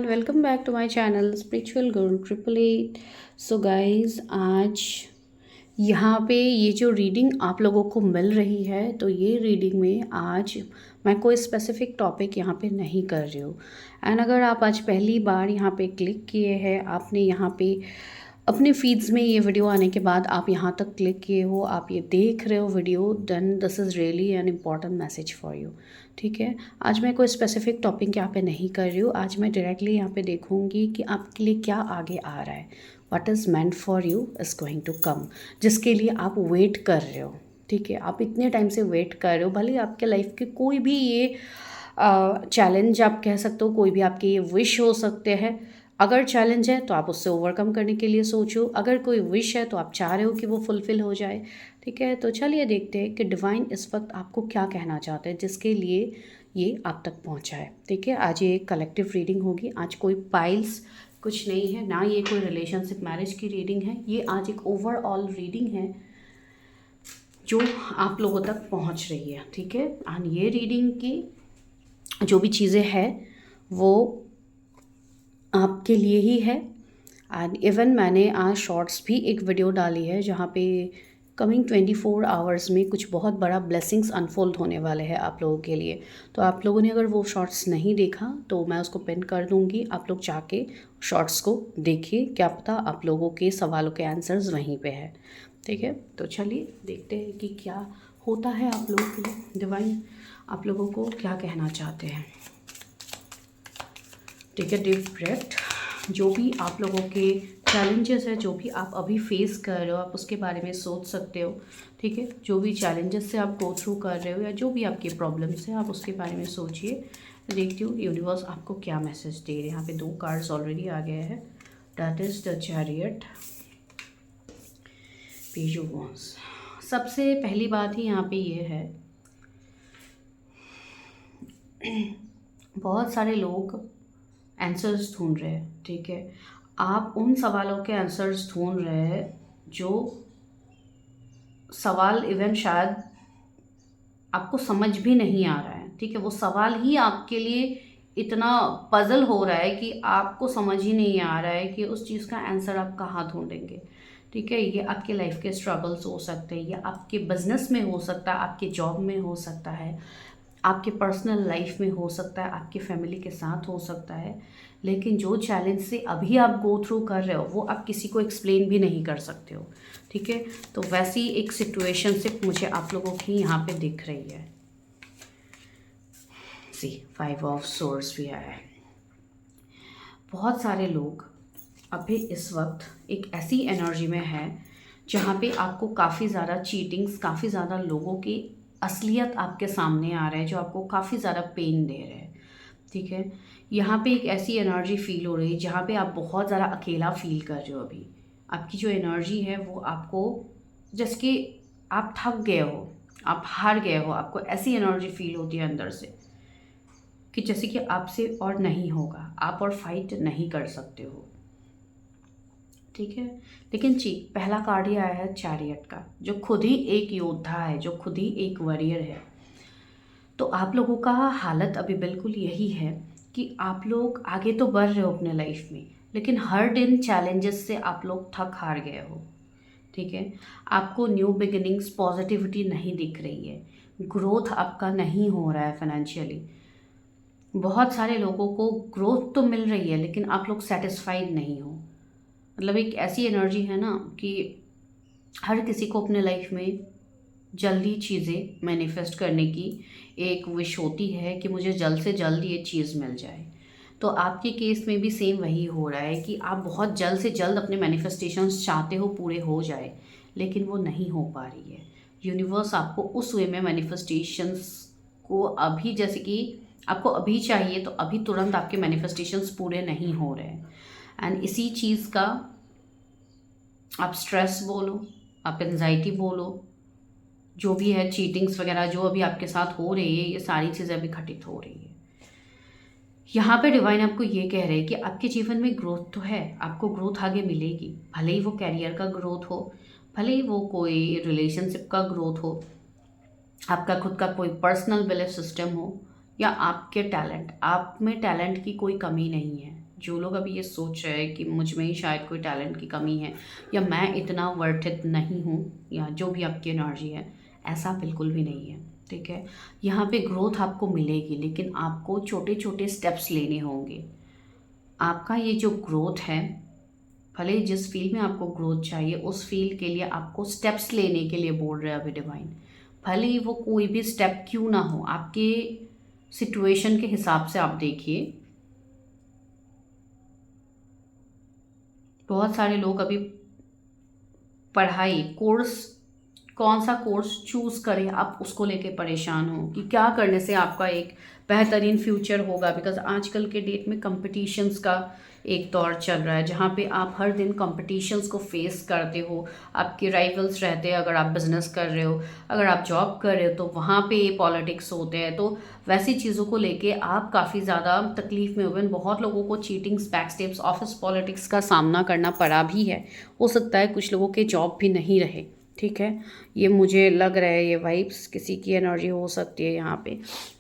Everyone, welcome back to my channel spiritual girl 888। So guys, आज यहाँ पे ये जो रीडिंग आप लोगों को मिल रही है, तो ये रीडिंग में आज मैं कोई स्पेसिफिक टॉपिक यहाँ पे नहीं कर रही हूँ। एंड अगर आप आज पहली बार यहाँ पे क्लिक किए हैं, आपने यहाँ पे अपने फीड्स में ये वीडियो आने के बाद आप यहाँ तक क्लिक किए हो, आप ये देख रहे हो video, then this is really an important message for you. ठीक है, आज मैं कोई स्पेसिफिक टॉपिक यहाँ पे नहीं कर रही हूँ। आज मैं डायरेक्टली यहाँ पे देखूँगी कि आपके लिए क्या आगे आ रहा है, what is meant for you is going to come, जिसके लिए आप वेट कर रहे हो। ठीक है, आप इतने टाइम से वेट कर रहे हो, भले आपके लाइफ के कोई भी ये चैलेंज आप कह सकते हो, कोई भी आपके ये विश हो सकते हैं। अगर चैलेंज है तो आप उससे ओवरकम करने के लिए सोचो, अगर कोई विश है तो आप चाह रहे हो कि वो फुलफ़िल हो जाए। ठीक है, तो चलिए देखते हैं कि डिवाइन इस वक्त आपको क्या कहना चाहते हैं, जिसके लिए ये आप तक पहुंचा है। ठीक है, आज ये कलेक्टिव रीडिंग होगी। आज कोई पाइल्स कुछ नहीं है, ना ये कोई रिलेशनशिप मैरिज की रीडिंग है। ये आज एक ओवरऑल रीडिंग है जो आप लोगों तक पहुंच रही है। ठीक है, एंड ये रीडिंग की जो भी चीज़ें हैं वो आपके लिए ही है। एंड इवन मैंने आज शॉर्ट्स भी एक वीडियो डाली है जहाँ पे कमिंग 24 आवर्स में कुछ बहुत बड़ा ब्लेसिंग्स अनफोल्ड होने वाले हैं आप लोगों के लिए। तो आप लोगों ने अगर वो शॉर्ट्स नहीं देखा तो मैं उसको पिन कर दूँगी, आप लोग जाके शॉर्ट्स को देखिए, क्या पता आप लोगों के सवालों के आंसर्स वहीं पे है। ठीक है, तो चलिए देखते हैं कि क्या होता है आप लोगों के लिए, डिवाइन आप लोगों को क्या कहना चाहते हैं। Take a deep breath. जो भी आप लोगों के चैलेंजेस है, जो भी आप अभी फेस कर रहे हो, आप उसके बारे में सोच सकते हो। ठीक है, जो भी चैलेंजेस से आप गो थ्रू कर रहे हो या जो भी आपके प्रॉब्लम्स है, आप उसके बारे में सोचिए। देखती हूँ यूनिवर्स आपको क्या मैसेज दे रहे हैं। यहाँ पे 2 कार्ड्स ऑलरेडी आ गए हैं, that is the chariot, page of wands. सबसे पहली बात ही यहाँ पे ये है, बहुत सारे लोग आंसर्स ढूंढ रहे हैं। ठीक है, आप उन सवालों के आंसर्स ढूंढ रहे हैं जो सवाल इवन शायद आपको समझ भी नहीं आ रहा है। ठीक है, वो सवाल ही आपके लिए इतना पजल हो रहा है कि आपको समझ ही नहीं आ रहा है कि उस चीज़ का आंसर आप कहाँ ढूंढेंगे। ठीक है, ये आपके लाइफ के स्ट्रगल्स हो सकते हैं, ये आपके बिजनेस में हो सकता है, आपके जॉब में हो सकता है, आपके पर्सनल लाइफ में हो सकता है, आपके फैमिली के साथ हो सकता है। लेकिन जो चैलेंज से अभी आप गो थ्रू कर रहे हो वो आप किसी को एक्सप्लेन भी नहीं कर सकते हो। ठीक है, तो वैसी एक सिचुएशनशिप मुझे आप लोगों की यहाँ पे दिख रही है। सी 5 ऑफ सोर्स भी आया है। बहुत सारे लोग अभी इस वक्त एक ऐसी एनर्जी में है जहाँ पे आपको काफ़ी ज़्यादा चीटिंग्स, काफ़ी ज़्यादा लोगों की असलियत आपके सामने आ रहा है जो आपको काफ़ी ज़्यादा पेन दे रहे हैं। ठीक है, यहाँ पे एक ऐसी एनर्जी फील हो रही है जहाँ पे आप बहुत ज़्यादा अकेला फील कर रहे हो। अभी आपकी जो एनर्जी है वो आपको, जैसे कि आप थक गए हो, आप हार गए हो, आपको ऐसी एनर्जी फील होती है अंदर से कि जैसे कि आपसे और नहीं होगा, आप और फाइट नहीं कर सकते हो। ठीक है, लेकिन जी पहला कार्ड ही आया है चैरियट का, जो खुद ही एक योद्धा है, जो खुद ही एक वॉरियर है। तो आप लोगों का हालत अभी बिल्कुल यही है कि आप लोग आगे तो बढ़ रहे हो अपने लाइफ में, लेकिन हर दिन चैलेंजेस से आप लोग थक हार गए हो। ठीक है, आपको न्यू बिगिनिंग्स, पॉजिटिविटी नहीं दिख रही है, ग्रोथ आपका नहीं हो रहा है फाइनेंशियली। बहुत सारे लोगों को ग्रोथ तो मिल रही है लेकिन आप लोग सेटिस्फाइड नहीं हो। मतलब एक ऐसी एनर्जी है ना कि हर किसी को अपने लाइफ में जल्दी चीज़ें मैनिफेस्ट करने की एक विश होती है कि मुझे जल्द से जल्द ये चीज़ मिल जाए। तो आपके केस में भी सेम वही हो रहा है कि आप बहुत जल्द से जल्द अपने मैनिफेस्टेशंस चाहते हो पूरे हो जाए, लेकिन वो नहीं हो पा रही है। यूनिवर्स आपको उस वे में मैनिफेस्टेशंस को अभी, जैसे कि आपको अभी चाहिए तो अभी तुरंत आपके मैनिफेस्टेशंस पूरे नहीं हो रहे हैं। एंड इसी चीज़ का आप स्ट्रेस बोलो, आप एंजाइटी बोलो, जो भी है चीटिंग्स वगैरह जो अभी आपके साथ हो रही है, ये सारी चीज़ें अभी घटित हो रही है। यहाँ पे डिवाइन आपको ये कह रहे हैं कि आपके जीवन में ग्रोथ तो है, आपको ग्रोथ आगे मिलेगी, भले ही वो कैरियर का ग्रोथ हो, भले ही वो कोई रिलेशनशिप का ग्रोथ हो, आपका खुद का कोई पर्सनल बिलीफ सिस्टम हो, या आपके टैलेंट, आप में टैलेंट की कोई कमी नहीं है। जो लोग अभी ये सोच रहे हैं कि मुझ में ही शायद कोई टैलेंट की कमी है या मैं इतना वर्थ इट नहीं हूँ, या जो भी आपकी एनर्जी है, ऐसा बिल्कुल भी नहीं है। ठीक है, यहाँ पे ग्रोथ आपको मिलेगी, लेकिन आपको छोटे छोटे स्टेप्स लेने होंगे। आपका ये जो ग्रोथ है, भले ही जिस फील्ड में आपको ग्रोथ चाहिए उस फील्ड के लिए आपको स्टेप्स लेने के लिए बोल रहे हैं अभी डिवाइन। भले ही वो कोई भी स्टेप क्यों ना हो, आपके सिचुएशन के हिसाब से आप देखिए। बहुत सारे लोग अभी पढ़ाई कोर्स, कौन सा कोर्स चूज़ करें, आप उसको लेके परेशान हो कि क्या करने से आपका एक बेहतरीन फ्यूचर होगा। बिकॉज आजकल के डेट में कंपटीशंस का एक दौर चल रहा है जहाँ पे आप हर दिन कंपटीशंस को फेस करते हो, आपके राइवल्स रहते हैं। अगर आप बिजनेस कर रहे हो, अगर आप जॉब कर रहे हो, तो वहाँ पे पॉलिटिक्स होते हैं। तो वैसी चीज़ों को लेके आप काफ़ी ज़्यादा तकलीफ़ में हो। बहुत लोगों को चीटिंग्स, बैकस्टेप्स, ऑफिस पॉलिटिक्स का सामना करना पड़ा भी है। हो सकता है कुछ लोगों के जॉब भी नहीं रहे। ठीक है, ये मुझे लग रहा है, ये वाइब्स किसी की एनर्जी हो सकती है यहाँ पे।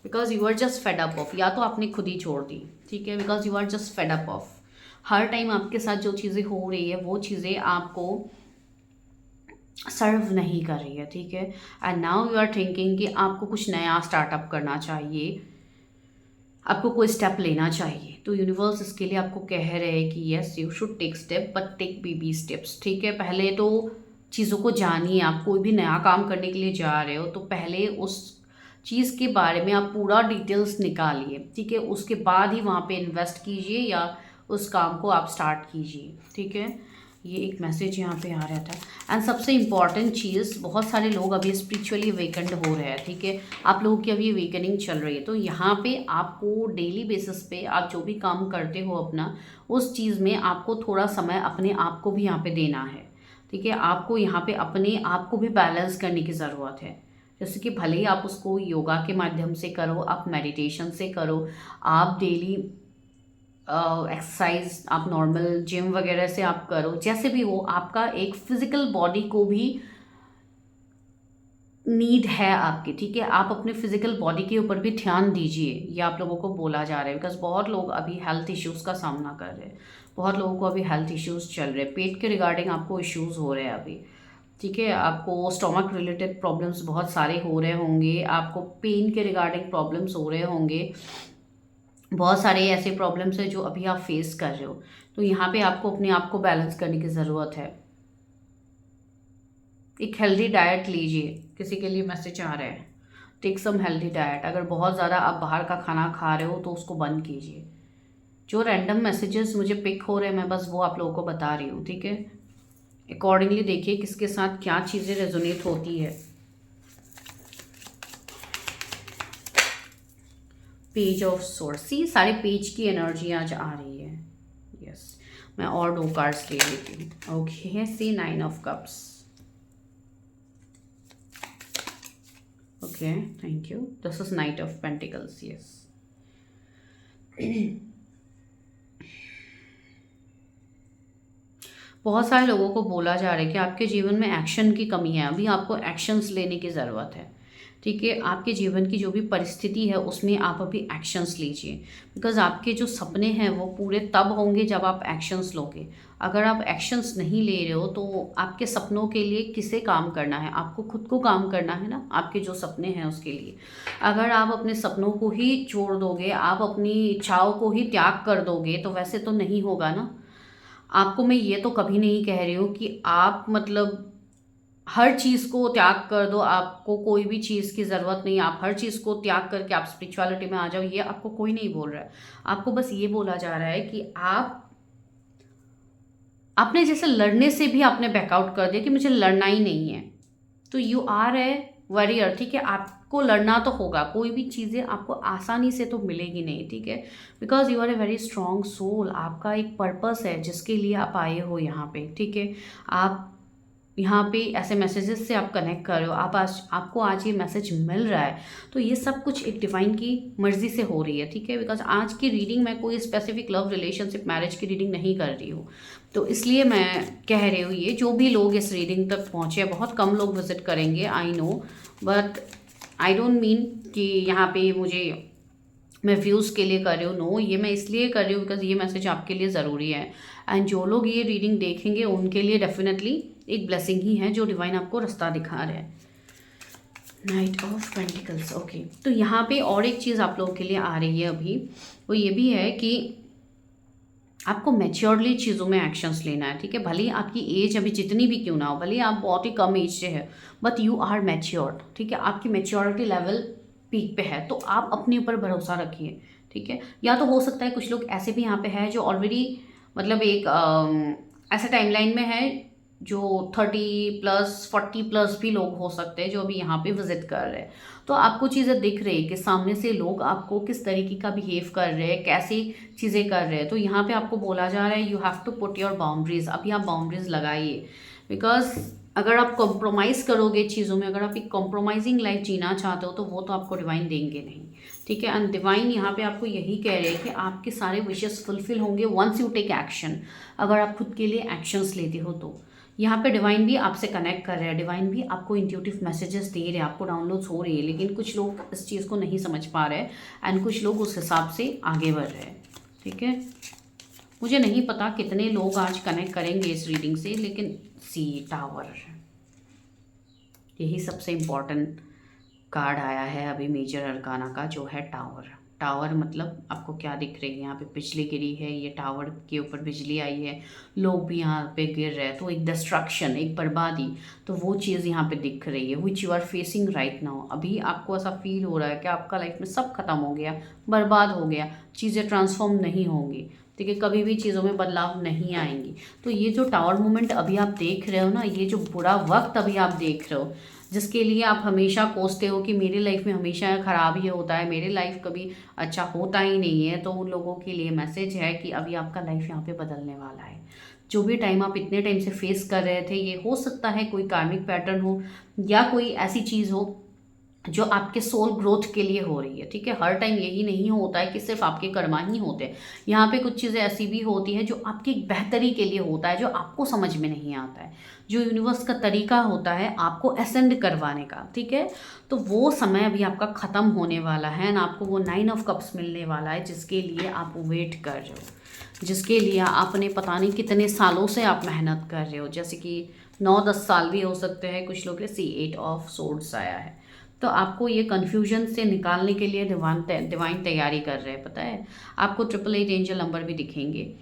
Because you are just fed up of, या तो आपने खुद ही छोड़ दी। ठीक है, because you are just fed up of. हर टाइम आपके साथ जो चीज़ें हो रही है वो चीज़ें आपको सर्व नहीं कर रही है। ठीक है, and now you are thinking कि आपको कुछ नया स्टार्टअप करना चाहिए, आपको कोई स्टेप लेना चाहिए। तो यूनिवर्स इसके लिए आपको कह रहे हैं कि yes you should take step, but take baby steps. ठीक है, पहले तो चीज़ों को जानिए। आप कोई भी नया काम करने के लिए जा रहे हो तो पहले उस चीज़ के बारे में आप पूरा डिटेल्स निकालिए। ठीक है, उसके बाद ही वहाँ पे इन्वेस्ट कीजिए या उस काम को आप स्टार्ट कीजिए। ठीक है, ये एक मैसेज यहाँ पे आ रहा था। एंड सबसे इम्पॉर्टेंट चीज़, बहुत सारे लोग अभी स्पिरिचुअली वेकेंड हो रहे हैं। ठीक है, आप लोगों की अभी वेकनिंग चल रही है। तो यहाँ पे आपको डेली बेसिस पे आप जो भी काम करते हो अपना, उस चीज़ में आपको थोड़ा समय अपने आप को भी यहाँ पे देना है। ठीक है, आपको यहाँ पे अपने आप को भी बैलेंस करने की ज़रूरत है। जैसे कि भले ही आप उसको योगा के माध्यम से करो, आप मेडिटेशन से करो, आप डेली एक्सरसाइज, आप नॉर्मल जिम वगैरह से आप करो, जैसे भी हो, आपका एक फिजिकल बॉडी को भी नीड है आपकी। ठीक है, आप अपने फिजिकल बॉडी के ऊपर भी ध्यान दीजिए, ये आप लोगों को बोला जा रहा है। बिकॉज बहुत लोग अभी हेल्थ इश्यूज़ का सामना कर रहे हैं, बहुत लोगों को अभी हेल्थ इश्यूज़ चल रहे हैं, पेट के रिगार्डिंग आपको इश्यूज़ हो रहे हैं अभी। ठीक है, आपको स्टोमक रिलेटेड प्रॉब्लम्स बहुत सारे हो रहे होंगे, आपको पेन के रिगार्डिंग प्रॉब्लम्स हो रहे होंगे, बहुत सारे ऐसे प्रॉब्लम्स हैं जो अभी आप फेस कर रहे हो। तो यहाँ पे आपको अपने आप को बैलेंस करने की ज़रूरत है। एक हेल्दी डाइट लीजिए, किसी के लिए मैसेज आ रहा है, टेक सम हेल्दी डाइट। अगर बहुत ज़्यादा आप बाहर का खाना खा रहे हो तो उसको बंद कीजिए। जो रैंडम मैसेजेस मुझे पिक हो रहे हैं, मैं बस वो आप लोगों को बता रही हूँ। ठीक है, अकॉर्डिंगली देखिए किसके साथ क्या चीज़ें रेजोनेट होती है। पेज ऑफ सोर्स, सी सारे पेज की एनर्जी आज आ रही है। यस, मैं और 2 कार्ड्स ले लेती हूँ। Okay, see 9 of cups. Okay, thank you. This is knight of pentacles. Yes, बहुत सारे लोगों को बोला जा रहा है कि आपके जीवन में एक्शन की कमी है, अभी आपको एक्शंस लेने की ज़रूरत है। ठीक है, आपके जीवन की जो भी परिस्थिति है उसमें आप अभी एक्शंस लीजिए। बिकॉज आपके जो सपने हैं वो पूरे तब होंगे जब आप एक्शंस लोगे। अगर आप एक्शंस नहीं ले रहे हो तो आपके सपनों के लिए किसे काम करना है? आपको खुद को काम करना है ना, आपके जो सपने हैं उसके लिए। अगर आप अपने सपनों को ही छोड़ दोगे, आप अपनी इच्छाओं को ही त्याग कर दोगे, तो वैसे तो नहीं होगा ना। आपको मैं ये तो कभी नहीं कह रही हूँ कि आप मतलब हर चीज़ को त्याग कर दो, आपको कोई भी चीज़ की ज़रूरत नहीं, आप हर चीज़ को त्याग करके आप स्पिरिचुअलिटी में आ जाओ, ये आपको कोई नहीं बोल रहा है। आपको बस ये बोला जा रहा है कि आपने जैसे लड़ने से भी आपने बैकआउट कर दिया कि मुझे लड़ना ही नहीं है। तो यू आर ए वॉरियर। ठीक है, आपको लड़ना तो होगा, कोई भी चीज़ें आपको आसानी से तो मिलेगी नहीं। ठीक है, because you are a very strong soul. आपका एक पर्पस है जिसके लिए आप आए हो यहाँ पे। ठीक है, आप यहाँ पे ऐसे मैसेजेस से आप कनेक्ट कर रहे हो, आपको आज ये मैसेज मिल रहा है, तो ये सब कुछ एक डिवाइन की मर्जी से हो रही है। ठीक है, बिकॉज आज की रीडिंग मैं कोई स्पेसिफिक लव रिलेशनशिप मैरिज की रीडिंग नहीं कर रही हूँ, तो इसलिए मैं कह रही हूँ। ये जो भी लोग इस रीडिंग तक पहुँचे, बहुत कम लोग विजिट करेंगे, I know, but I don't mean कि यहाँ पे मुझे मैं व्यूज़ के लिए कर रही हूँ, नो, ये मैं इसलिए कर रही हूँ बिकॉज ये मैसेज आपके लिए ज़रूरी है। एंड जो लोग ये रीडिंग देखेंगे उनके लिए डेफिनेटली एक ब्लेसिंग ही है जो डिवाइन आपको रास्ता दिखा रहे हैं। Night of pentacles, okay. तो यहाँ पे और एक चीज़ आप लोगों के लिए आ रही है अभी, वो ये भी है कि आपको मैच्योरली चीज़ों में एक्शंस लेना है, ठीक है। भले ही आपकी एज अभी जितनी भी क्यों ना हो, भले ही आप बहुत ही कम एज से है, बट यू आर मैच्योर्ड, ठीक है। आपकी मैच्योरिटी लेवल पीक पे है, तो आप अपने ऊपर भरोसा रखिए, ठीक है। या तो हो सकता है कुछ लोग ऐसे भी यहाँ पे है जो ऑलरेडी मतलब एक ऐसे टाइमलाइन में है जो 30+40+ भी लोग हो सकते हैं जो अभी यहाँ पे विजिट कर रहे हैं। तो आपको चीज़ें दिख रही है कि सामने से लोग आपको किस तरीके का बिहेव कर रहे हैं, कैसी चीज़ें कर रहे हैं। तो यहाँ पे आपको बोला जा रहा है you have to put your boundaries, अभी आप बाउंड्रीज लगाइए। बिकॉज अगर आप कॉम्प्रोमाइज़ करोगे चीज़ों में, अगर आप एक कॉम्प्रोमाइजिंग लाइफ जीना चाहते हो तो वो तो आपको डिवाइन देंगे नहीं, ठीक है। एंड डिवाइन यहाँ पे आपको यही कह रहे हैं कि आपके सारे विशेस फुलफिल होंगे वंस यू टेक एक्शन, अगर आप खुद के लिए एक्शंस लेते हो तो। यहाँ पे डिवाइन भी आपसे कनेक्ट कर रहे हैं, डिवाइन भी आपको इंट्यूटिव मैसेजेस दे रहे हैं, आपको डाउनलोड्स हो रही है, लेकिन कुछ लोग इस चीज़ को नहीं समझ पा रहे हैं एंड कुछ लोग उस हिसाब से आगे बढ़ रहे हैं, ठीक है। मुझे नहीं पता कितने लोग आज कनेक्ट करेंगे इस रीडिंग से, लेकिन सी टावर, यही सबसे इम्पॉर्टेंट कार्ड आया है अभी मेजर अरकाना का, जो है टावर। टावर मतलब आपको क्या दिख रही है, यहाँ पे बिजली गिरी है, ये टावर के ऊपर बिजली आई है, लोग भी यहाँ पे गिर रहे हैं, तो एक डिस्ट्रक्शन, एक बर्बादी, तो वो चीज़ यहाँ पे दिख रही है which you are facing right now. अभी आपको ऐसा फील हो रहा है कि आपका लाइफ में सब खत्म हो गया, बर्बाद हो गया, चीज़ें ट्रांसफॉर्म नहीं होंगी, ठीक है, कभी भी चीज़ों में बदलाव नहीं आएंगी। तो ये जो टावर मोमेंट अभी आप देख रहे हो ना, ये जो बुरा वक्त अभी आप देख रहे हो, जिसके लिए आप हमेशा कोसते हो कि मेरी लाइफ में हमेशा ख़राब ही होता है, मेरी लाइफ कभी अच्छा होता ही नहीं है, तो उन लोगों के लिए मैसेज है कि अभी आपका लाइफ यहाँ पे बदलने वाला है। जो भी टाइम आप इतने टाइम से फेस कर रहे थे, ये हो सकता है कोई कार्मिक पैटर्न हो या कोई ऐसी चीज़ हो जो आपके सोल ग्रोथ के लिए हो रही है, ठीक है। हर टाइम यही नहीं होता है कि सिर्फ आपके कर्मा ही होते हैं, यहाँ पे कुछ चीज़ें ऐसी भी होती है जो आपकी बेहतरी के लिए होता है, जो आपको समझ में नहीं आता है, जो यूनिवर्स का तरीका होता है आपको असेंड करवाने का, ठीक है। तो वो समय अभी आपका ख़त्म होने वाला है ना, आपको वो 9 ऑफ कप्स मिलने वाला है जिसके लिए आप वेट कर रहे हो, जिसके लिए आपने पता नहीं कितने सालों से आप मेहनत कर रहे हो, जैसे कि 9-10 साल भी हो सकते हैं कुछ लोग के। सी 8 ऑफ सोर्ड्स आया है, तो आपको ये कन्फ्यूजन से निकालने के लिए डिवाइन तैयारी कर रहे हैं, पता है। आपको 888 एंजल नंबर भी दिखेंगे।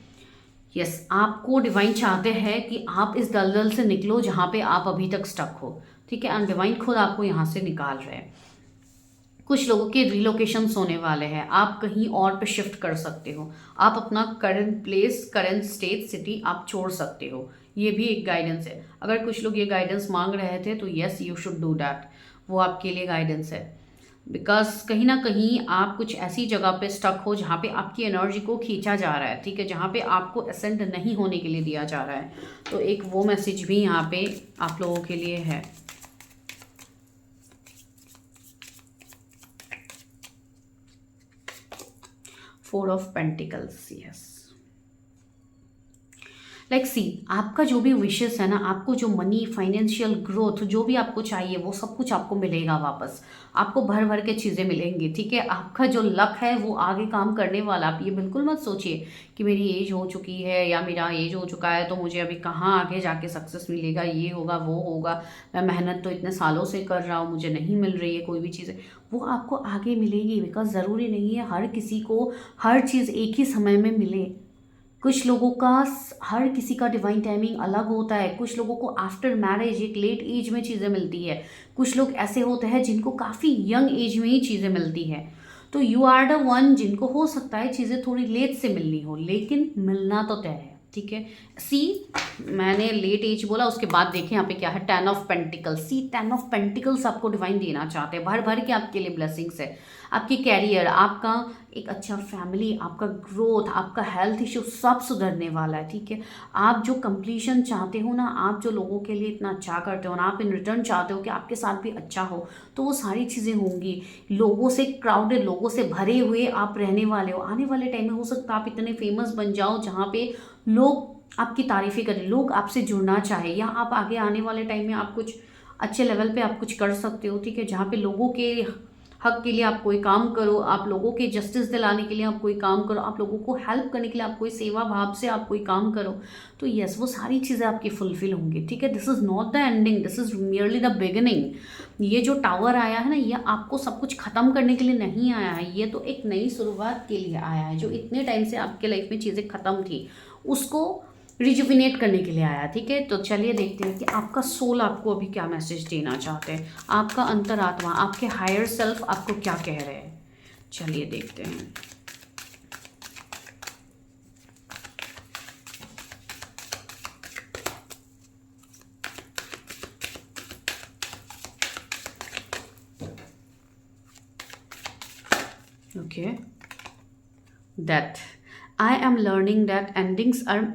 यस, आपको डिवाइन चाहते हैं कि आप इस दलदल से निकलो जहाँ पे आप अभी तक स्टक हो, ठीक है। एंड डिवाइन खुद आपको यहाँ से निकाल रहे हैं। कुछ लोगों के रिलोकेशंस होने वाले हैं, आप कहीं और पे शिफ्ट कर सकते हो, आप अपना current place, current state, city आप छोड़ सकते हो, ये भी एक गाइडेंस है। अगर कुछ लोग ये गाइडेंस मांग रहे थे तो yes, you should do that, वो आपके लिए गाइडेंस है। बिकॉज कहीं ना कहीं आप कुछ ऐसी जगह पे स्टक हो जहाँ पे आपकी एनर्जी को खींचा जा रहा है, ठीक है, जहाँ पे आपको असेंड नहीं होने के लिए दिया जा रहा है, तो एक वो मैसेज भी यहाँ पे आप लोगों के लिए है। Four of pentacles, yes, like see, आपका जो भी विशेस है ना, आपको जो मनी, फाइनेंशियल ग्रोथ, जो भी आपको चाहिए वो सब कुछ आपको मिलेगा वापस, आपको भर भर के चीज़ें मिलेंगी, ठीक है। आपका जो लक है वो आगे काम करने वाला। आप ये बिल्कुल मत सोचिए कि मेरी एज हो चुकी है या मेरा एज हो चुका है तो मुझे अभी कहाँ आगे जाके सक्सेस मिलेगा, ये होगा वो होगा, मैं मेहनत तो इतने सालों से कर रहा हूँ, मुझे नहीं मिल रही है कोई भी चीज़ें, वो आपको आगे मिलेगी। बिकॉज ज़रूरी नहीं है हर किसी को हर चीज़ एक ही समय में मिले। कुछ लोगों का, हर किसी का डिवाइन टाइमिंग अलग होता है। कुछ लोगों को आफ्टर मैरिज एक लेट एज में चीज़ें मिलती है, कुछ लोग ऐसे होते हैं जिनको काफ़ी यंग एज में ही चीज़ें मिलती है। तो यू आर द वन जिनको हो सकता है चीज़ें थोड़ी लेट से मिलनी हो, लेकिन मिलना तो तय है, ठीक है। सी, मैंने लेट एज बोला, उसके बाद देखें यहाँ पे क्या है, 10 of pentacles. See, 10 of pentacles आपको डिवाइन देना चाहते हैं, भर भर के आपके लिए ब्लेसिंग्स है। आपकी कैरियर, आपका एक अच्छा फैमिली, आपका ग्रोथ, आपका हेल्थ इशू सब सुधरने वाला है, ठीक है। आप जो कंप्लीशन चाहते हो ना, आप जो लोगों के लिए इतना अच्छा करते हो ना, आप इन रिटर्न चाहते हो कि आपके साथ भी अच्छा हो, तो वो सारी चीज़ें होंगी। लोगों से, क्राउडेड लोगों से भरे हुए आप रहने वाले हो। आने वाले टाइम में हो सकता है आप इतने फेमस बन जाओ जहाँ पे लोग आपकी तारीफ़ें करें, लोग आपसे जुड़ना चाहे, या आप आगे आने वाले टाइम में आप कुछ अच्छे लेवल पे आप कुछ कर सकते हो, ठीक है, जहाँ पे लोगों के हक के लिए आप कोई काम करो, आप लोगों के जस्टिस दिलाने के लिए आप कोई काम करो, आप लोगों को हेल्प करने के लिए आप कोई सेवा भाव से आप कोई काम करो, तो यस वो सारी चीज़ें आपकी फुलफिल होंगी, ठीक है। This is not the ending, this is merely the beginning. ये जो टावर आया है ना, ये आपको सब कुछ ख़त्म करने के लिए नहीं आया है, ये तो एक नई शुरुआत के लिए आया है। जो इतने टाइम से आपके लाइफ में चीज़ें ख़त्म थी उसको रिजुविनेट करने के लिए आया, ठीक है। तो चलिए देखते हैं कि आपका सोल आपको अभी क्या मैसेज देना चाहते हैं, आपका अंतरात्मा, आपके हायर सेल्फ आपको क्या कह रहे हैं। चलिए देखते हैं। Okay, that I am learning that endings are,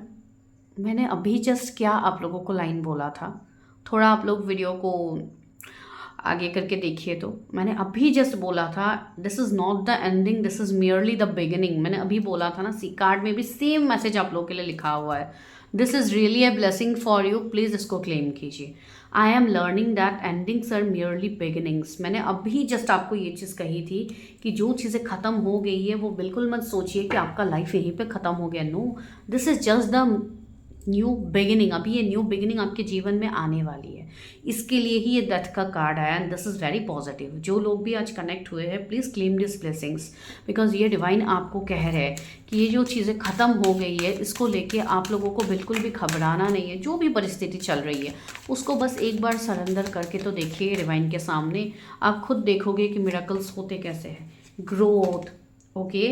मैंने अभी जस्ट क्या आप लोगों को लाइन बोला था, थोड़ा आप लोग वीडियो को आगे करके देखिए। तो मैंने अभी जस्ट बोला था this is not the ending, this is merely the beginning. मैंने अभी बोला था ना, सी कार्ड में भी सेम मैसेज आप लोगों के लिए लिखा हुआ है, this is really a blessing for you, please इसको क्लेम कीजिए। I am learning that endings are merely beginnings. मैंने अभी जस्ट आपको ये चीज़ कही थी कि जो चीज़ें ख़त्म हो गई है वो बिल्कुल मत सोचिए कि आपका लाइफ यहीं पे ख़त्म हो गया। No, this is just the new beginning. अभी ये न्यू बिगिनिंग आपके जीवन में आने वाली है, इसके लिए ही ये डेथ का कार्ड आया and this is very positive. जो लोग भी आज कनेक्ट हुए हैं please claim this blessings, because ये डिवाइन आपको कह रहे हैं कि ये जो चीज़ें ख़त्म हो गई है इसको लेके आप लोगों को बिल्कुल भी घबराना नहीं है। जो भी परिस्थिति चल रही है उसको बस एक बार सरेंडर करके तो देखिए डिवाइन के सामने, आप खुद देखोगे कि मिरेकल्स होते कैसे हैं। ग्रोथ, ओके,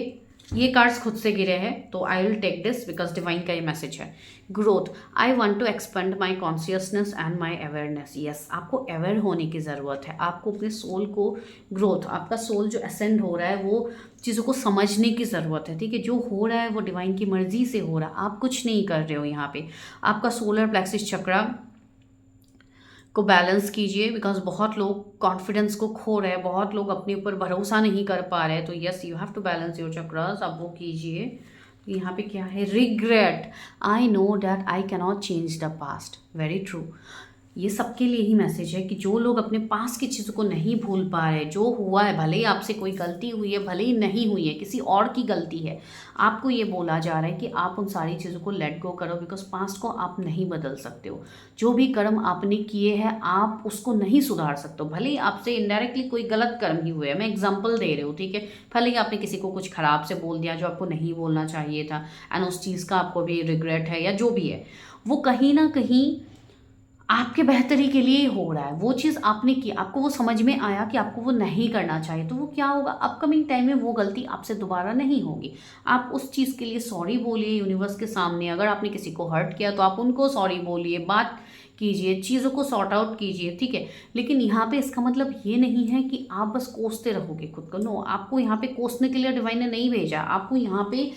ये कार्ड्स खुद से गिरे हैं तो I will take this because divine का ये मैसेज है। Growth, I want to expand my consciousness and my awareness. Yes, आपको अवेयर होने की ज़रूरत है, आपको अपने सोल को ग्रोथ, आपका सोल जो असेंड हो रहा है वो चीज़ों को समझने की ज़रूरत है, ठीक है। जो हो रहा है वो डिवाइन की मर्जी से हो रहा है, आप कुछ नहीं कर रहे हो यहाँ पे। आपका सोलर प्लेक्सिस चक्रा को बैलेंस कीजिए, बिकॉज बहुत लोग कॉन्फिडेंस को खो रहे हैं, बहुत लोग अपने ऊपर भरोसा नहीं कर पा रहे हैं। तो yes, you have to balance your chakras, आप वो कीजिए। यहाँ पे क्या है, regret, I know that I cannot change the past. Very true, ये सबके लिए ही मैसेज है कि जो लोग अपने पास की चीज़ों को नहीं भूल पा रहे, जो हुआ है, भले ही आपसे कोई गलती हुई है, भले ही नहीं हुई है, किसी और की गलती है, आपको ये बोला जा रहा है कि आप उन सारी चीज़ों को लेट गो करो, बिकॉज पास्ट को आप नहीं बदल सकते हो। जो भी कर्म आपने किए हैं आप उसको नहीं सुधार सकते हो, भले ही आपसे इनडायरेक्टली कोई गलत कर्म ही हुए है। मैं एग्जाम्पल दे रही हूँ, ठीक है। भले ही आपने किसी को कुछ खराब से बोल दिया जो आपको नहीं बोलना चाहिए था एंड उस चीज़ का आपको भी रिग्रेट है या जो भी है, वो कहीं ना कहीं आपके बेहतरी के लिए ही हो रहा है। वो चीज़ आपने की, आपको वो समझ में आया कि आपको वो नहीं करना चाहिए, तो वो क्या होगा, अपकमिंग टाइम में वो गलती आपसे दोबारा नहीं होगी। आप उस चीज़ के लिए सॉरी बोलिए यूनिवर्स के सामने। अगर आपने किसी को हर्ट किया तो आप उनको सॉरी बोलिए, बात कीजिए, चीज़ों को सॉर्ट आउट कीजिए, ठीक है। लेकिन यहाँ पे इसका मतलब ये नहीं है कि आप बस कोसते रहोगे खुद को। नो, आपको यहाँ पे कोसने के लिए डिवाइन ने नहीं भेजा, आपको यहाँ पे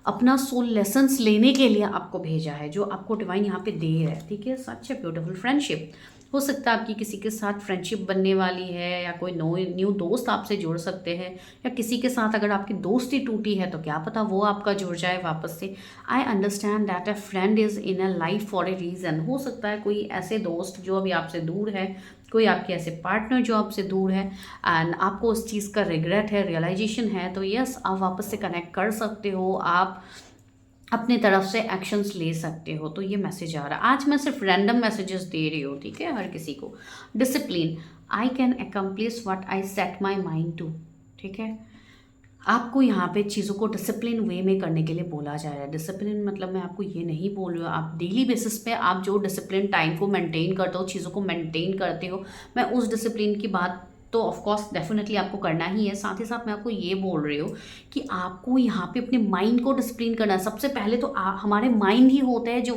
अपना सोल लेसन्स लेने के लिए आपको भेजा है, जो आपको डिवाइन यहाँ पे दे रहा है, ठीक है। सच है ब्यूटीफुल फ्रेंडशिप। हो सकता है आपकी किसी के साथ फ्रेंडशिप बनने वाली है, या कोई न्यू दोस्त आपसे जुड़ सकते हैं, या किसी के साथ अगर आपकी दोस्ती टूटी है तो क्या पता वो आपका जुड़ जाए वापस से। I understand that a friend is in a life for a reason. हो सकता है कोई ऐसे दोस्त जो अभी आपसे दूर है, कोई आपके ऐसे पार्टनर जो आपसे दूर है एंड आपको उस चीज़ का रिग्रेट है, रियलाइजेशन है, तो यस आप वापस से कनेक्ट कर सकते हो, आप अपने तरफ से एक्शंस ले सकते हो। तो ये मैसेज आ रहा है। आज मैं सिर्फ रैंडम मैसेजेस दे रही हूँ, ठीक है, हर किसी को। Discipline, I can accomplish what I set my mind to, ठीक है। आपको यहाँ पे चीज़ों को डिसिप्लिन वे में करने के लिए बोला जा रहा है। डिसिप्लिन मतलब मैं आपको ये नहीं बोल रही हूँ, आप डेली बेसिस पे आप जो डिसिप्लिन टाइम को मेंटेन करते हो, चीज़ों को मेंटेन करते हो, मैं उस डिसिप्लिन की बात तो ऑफ कोर्स डेफिनेटली आपको करना ही है। साथ ही साथ मैं आपको ये बोल रही हूँ कि आपको यहाँ पे अपने माइंड को डिसिप्लिन करना है। सबसे पहले तो हमारे माइंड ही होते हैं जो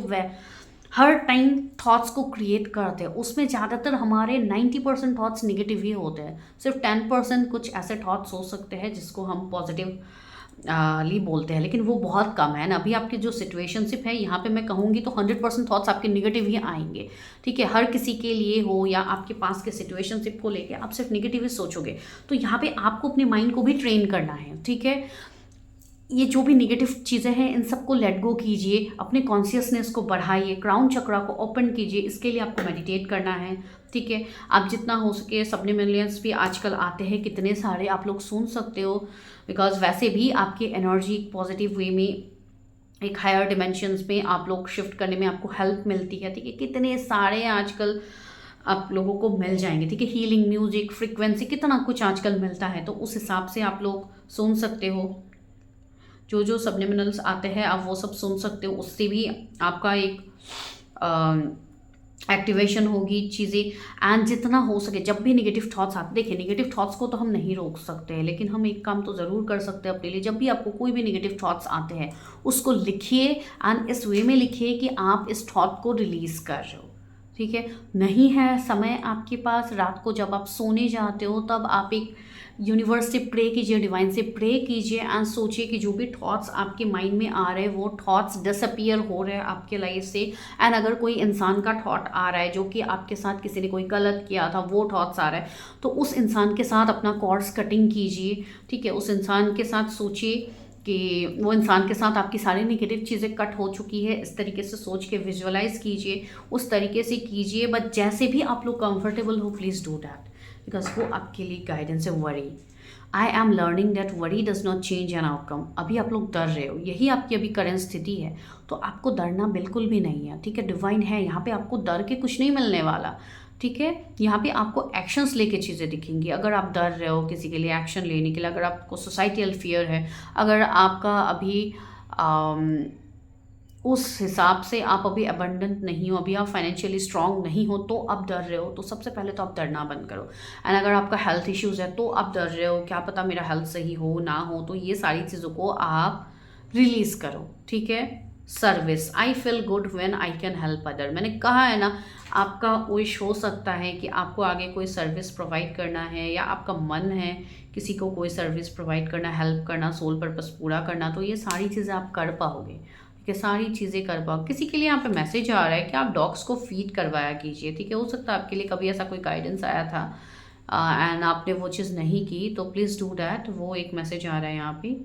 हर टाइम थॉट्स को क्रिएट करते हैं। उसमें ज़्यादातर हमारे 90% थॉट्स निगेटिव ही होते हैं, सिर्फ 10% कुछ ऐसे थॉट्स हो सकते हैं जिसको हम पॉजिटिव ली बोलते हैं, लेकिन वो बहुत कम है ना। अभी आपकी जो सिचुएशनशिप है यहाँ पे मैं कहूँगी तो 100% थॉट्स आपके निगेटिव ही आएंगे, ठीक है। हर किसी के लिए हो या आपके पास के सिचुएशनशिप को लेके आप सिर्फ निगेटिव ही सोचोगे, तो यहाँ पे आपको अपने माइंड को भी ट्रेन करना है, ठीक है। ये जो भी नेगेटिव चीज़ें हैं इन सबको लेट गो कीजिए, अपने कॉन्शियसनेस को बढ़ाइए, क्राउन चक्रा को ओपन कीजिए। इसके लिए आपको मेडिटेट करना है, ठीक है। आप जितना हो सके, सबनिमिलियंस भी आजकल आते हैं कितने सारे, आप लोग सुन सकते हो, बिकॉज वैसे भी आपकी एनर्जी पॉजिटिव वे में एक हायर डिमेंशंस में आप लोग शिफ्ट करने में आपको हेल्प मिलती है, ठीक है। कितने सारे आजकल आप लोगों को मिल जाएंगे, ठीक है। हीलिंग म्यूजिक, फ्रिक्वेंसी, कितना कुछ आजकल मिलता है, तो उस हिसाब से आप लोग सुन सकते हो। जो जो सबलिमिनल्स आते हैं आप वो सब सुन सकते हो, उससे भी आपका एक एक्टिवेशन होगी चीज़ें। एंड जितना हो सके जब भी नेगेटिव थॉट्स आते, देखिए नेगेटिव थॉट्स को तो हम नहीं रोक सकते हैं, लेकिन हम एक काम तो ज़रूर कर सकते हैं अपने लिए। जब भी आपको कोई भी नेगेटिव थॉट्स आते हैं उसको लिखिए, एंड इस वे में लिखिए कि आप इस थॉट को रिलीज़ कर रहे हो, ठीक है। नहीं है समय आपके पास, रात को जब आप सोने जाते हो तब आप एक यूनिवर्स से प्रे कीजिए, डिवाइन से प्रे कीजिए, एंड सोचिए कि जो भी थॉट्स आपके माइंड में आ रहे हैं वो थॉट्स डिसअपियर हो रहे हैं आपके लाइफ से। एंड अगर कोई इंसान का थॉट आ रहा है जो कि आपके साथ किसी ने कोई गलत किया था, वो थॉट्स आ रहा है, तो उस इंसान के साथ अपना कॉर्ड्स कटिंग कीजिए, ठीक है। उस इंसान के साथ सोचिए कि वो इंसान के साथ आपकी सारी नेगेटिव चीज़ें कट हो चुकी है, इस तरीके से सोच के विजुअलाइज कीजिए, उस तरीके से कीजिए। बट जैसे भी आप लोग कंफर्टेबल हो, प्लीज़ डू दैट, बिकॉज वो आपके लिए गाइडेंस है। Worry, I am learning that worry does not change an outcome. अभी आप लोग डर रहे हो, यही आपकी अभी करंट स्थिति है, तो आपको डरना बिल्कुल भी नहीं है, ठीक है। डिवाइन है यहाँ पे, आपको डर के कुछ नहीं मिलने वाला, ठीक है। यहाँ पे आपको एक्शंस लेके चीज़ें दिखेंगी। अगर आप डर रहे हो किसी के लिए एक्शन लेने के लिए, अगर आपको सोसाइटल फियर है, अगर आपका अभी उस हिसाब से आप अभी अबंडेंट नहीं हो, अभी आप फाइनेंशियली स्ट्रांग नहीं हो, तो आप डर रहे हो, तो सबसे पहले तो आप डरना बंद करो। एंड अगर आपका हेल्थ इश्यूज़ है तो आप डर रहे हो, क्या पता मेरा हेल्थ सही हो ना हो, तो ये सारी चीज़ों को आप रिलीज़ करो, ठीक है। Service, I feel good when I can help other. मैंने कहा है ना, आपका विश हो सकता है कि आपको आगे कोई सर्विस प्रोवाइड करना है, या आपका मन है किसी को कोई सर्विस प्रोवाइड करना, हेल्प करना, सोल पर्पस पूरा करना, तो ये सारी चीज़ें आप कर पाओगे, ठीक है। सारी चीज़ें कर पाओ। किसी के लिए यहाँ पे मैसेज आ रहा है कि आप डॉग्स को फीड करवाया कीजिए, ठीक है। हो सकता है आपके लिए कभी ऐसा कोई गाइडेंस आया था एंड आपने वो चीज़ नहीं की, तो प्लीज़ डू डैट। वो एक मैसेज आ रहा है यहाँ पे,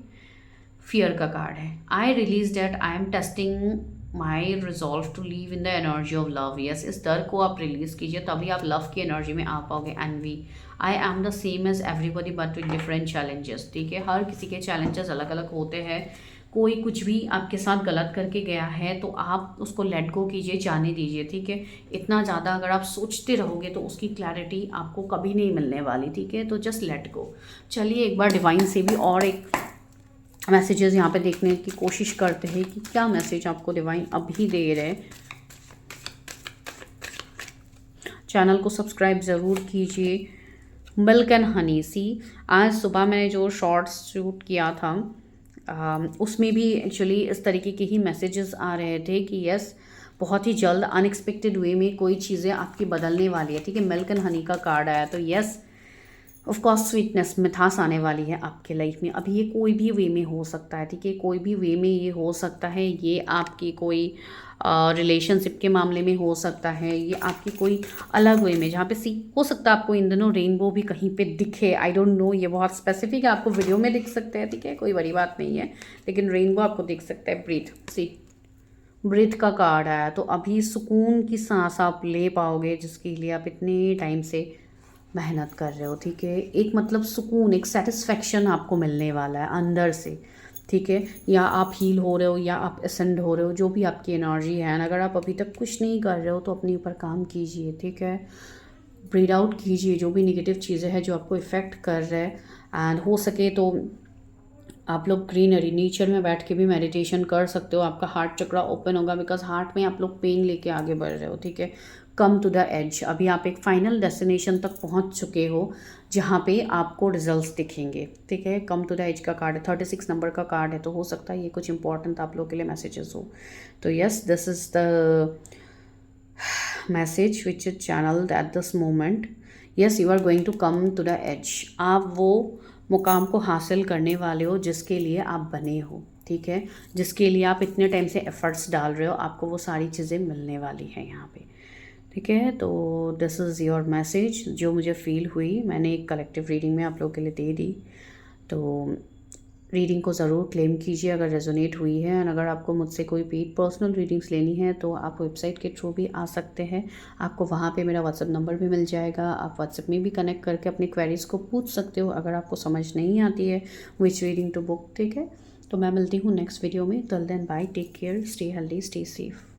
फियर का कार्ड है। I release that I am testing my resolve to live in the energy of love. Yes, इस डर को आप रिलीज कीजिए, तभी आप लव की एनर्जी में आ पाओगे। Envy, I am the same as everybody but with different challenges, ठीक है। हर किसी के चैलेंजेस अलग अलग होते हैं। कोई कुछ भी आपके साथ गलत करके गया है तो आप उसको लेट गो कीजिए, जाने दीजिए, ठीक है। इतना ज़्यादा अगर आप सोचते रहोगे तो उसकी क्लैरिटी आपको कभी नहीं मिलने वाली, ठीक है। तो जस्ट लेट गो। चलिए एक बार डिवाइन से भी और एक मैसेजेस यहाँ पे देखने की कोशिश करते हैं कि क्या मैसेज आपको डिवाइन अभी दे रहे हैं। चैनल को सब्सक्राइब ज़रूर कीजिए। मिल्क एंड हनी सी, आज सुबह मैंने जो शॉर्ट्स शूट किया था उसमें भी एक्चुअली इस तरीके के ही मैसेजेस आ रहे थे कि यस, बहुत ही जल्द अनएक्सपेक्टेड वे में कोई चीज़ें आपकी बदलने वाली है, ठीक है। मिल्क एंड हनी का कार्ड आया, तो यस ऑफ कोर्स स्वीटनेस, मिठास आने वाली है आपके लाइफ में। अभी ये कोई भी वे में हो सकता है, ठीक है। कोई भी वे में ये हो सकता है। ये आपकी कोई रिलेशनशिप के मामले में हो सकता है, ये आपकी कोई अलग वे में, जहाँ पे सी हो सकता है आपको इन दिनों रेनबो भी कहीं पे दिखे। आई डोंट नो, ये बहुत स्पेसिफिक है, आपको वीडियो में दिख सकते हैं, ठीक है, कोई बड़ी बात नहीं है, लेकिन रेनबो आपको दिख सकता है। ब्रीथ, सी ब्रीथ का कार्ड आया, तो अभी सुकून की सांस आप ले पाओगे, जिसके लिए आप इतने टाइम से मेहनत कर रहे हो, ठीक है। एक मतलब सुकून, एक सेटिस्फेक्शन आपको मिलने वाला है अंदर से, ठीक है। या आप हील हो रहे हो या आप असेंड हो रहे हो, जो भी आपकी एनर्जी है। एंड अगर आप अभी तक कुछ नहीं कर रहे हो तो अपने ऊपर काम कीजिए, ठीक है। ब्रीड आउट कीजिए जो भी निगेटिव चीज़ें हैं जो आपको इफ़ेक्ट कर रहा है। एंड हो सके तो आप लोग ग्रीनरी, नेचर में बैठ के भी मेडिटेशन कर सकते हो। आपका हार्ट चक्रा ओपन होगा, बिकॉज हार्ट में आप लोग पेन लेके आगे बढ़ रहे हो, ठीक है। कम टू द एज, अभी आप एक फाइनल डेस्टिनेशन तक पहुंच चुके हो जहां पे आपको रिजल्ट्स दिखेंगे, ठीक है। कम टू द एज का कार्ड है, 36 नंबर का कार्ड है, तो हो सकता है ये कुछ इंपॉर्टेंट आप लोग के लिए मैसेजेस हो। तो yes, this is the message which is channelled at this moment. Yes, you are going to come to the edge. आप वो मुकाम को हासिल करने वाले हो जिसके लिए आप बने हो, ठीक है। जिसके लिए आप इतने टाइम से एफर्ट्स डाल रहे हो, आपको वो सारी चीज़ें मिलने वाली हैं यहाँ पे, ठीक है। तो दिस इज़ योर मैसेज, जो मुझे फील हुई, मैंने एक कलेक्टिव रीडिंग में आप लोगों के लिए दे दी। तो रीडिंग को ज़रूर क्लेम कीजिए अगर रेजोनेट हुई है। एंड अगर आपको मुझसे कोई पेड पर्सनल रीडिंग्स लेनी है तो आप वेबसाइट के थ्रू भी आ सकते हैं। आपको वहाँ पे मेरा व्हाट्सएप नंबर भी मिल जाएगा। आप व्हाट्सएप में भी कनेक्ट करके अपनी क्वेरीज़ को पूछ सकते हो अगर आपको समझ नहीं आती है विच रीडिंग टू बुक। ठीक है, तो मैं मिलती हूँ नेक्स्ट वीडियो में। Till then bye, take care, stay healthy, stay safe.